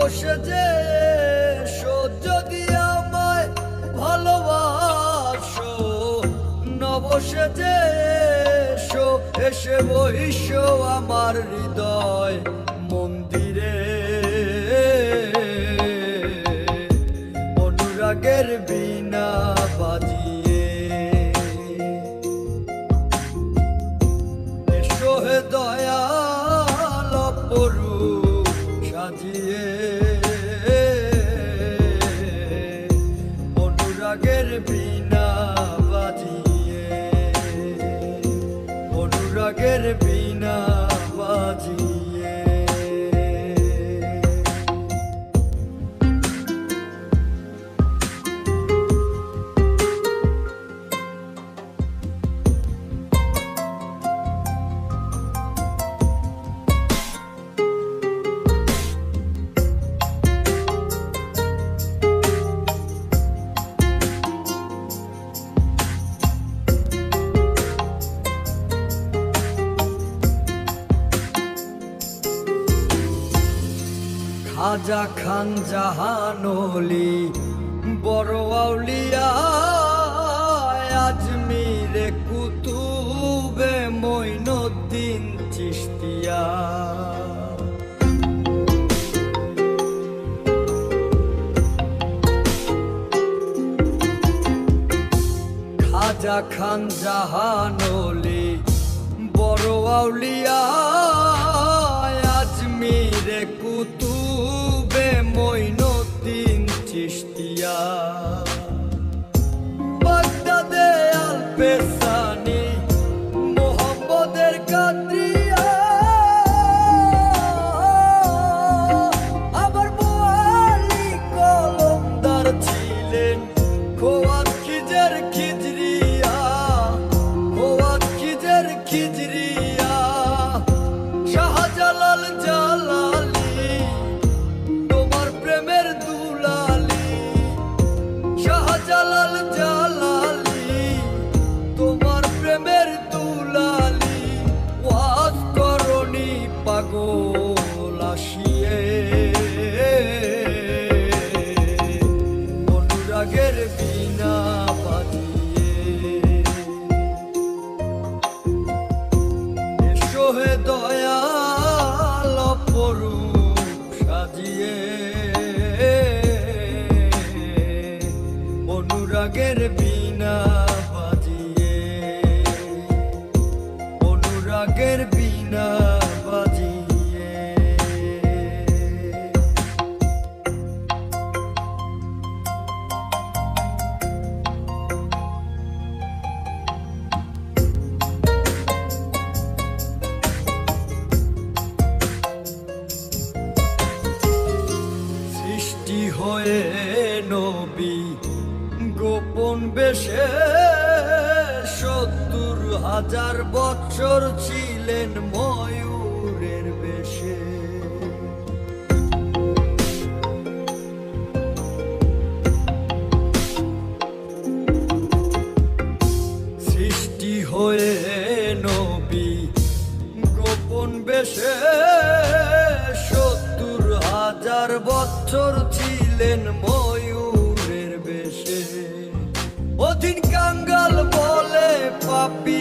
বসে যে যদি আমায় ভালোবাসো, নবসে যে এসে বইসো আমার হৃদয় মন্দিরে। অনুরাগের বীণা বাজিয়ে এসো হে দয়াল অপরূপ সাজিয়ে। অনুরাগের বীণা বাজিয়ে, অনুরাগের বীণা বাজিয়ে। খাজা খান জাহান ওলি বড় আউলিয়া, আজমিরে কুতুবে মঈনুদ্দিন চিশতিয়া। খাজা খান জাহান ওলি বড় আউলিয়া, আজমিরে কুতুবে মঈনুদ্দিন চিশতিয়া। বাগদাদে আল পেসানি মোহাম্মদের কাদরিয়া, আবার বোয়ালি কলমদার ছিলেন খোয়াত খিজের খিজরিয়া, খোয়াত খিজের খিজরিয়া। শাহজালাল জালালি তোমার প্রেমের দুলালি, শাহজালাল জালালি তোমার প্রেমের দুলালি। ওয়াজ করনি পাগল আসিয়ে, অনুরাগের বীণা বাজিয়ে এসো হে দয়াল অপরূপ সাজিয়ে। অনুরাগের বীণা বাজিয়ে, অনুরাগের বীণা বাজিয়ে। সৃষ্টি হয়ে নবী গোপন বেশে ৭০,০০০ বছর ছিলেন ময়ূরের বেশে। সৃষ্টি হয়ে নবী গোপন বেশে ৭০,০০০ বছর ছিলেন ময়ূরের বেশে। অধীন কাঙ্গাল বলে পাপী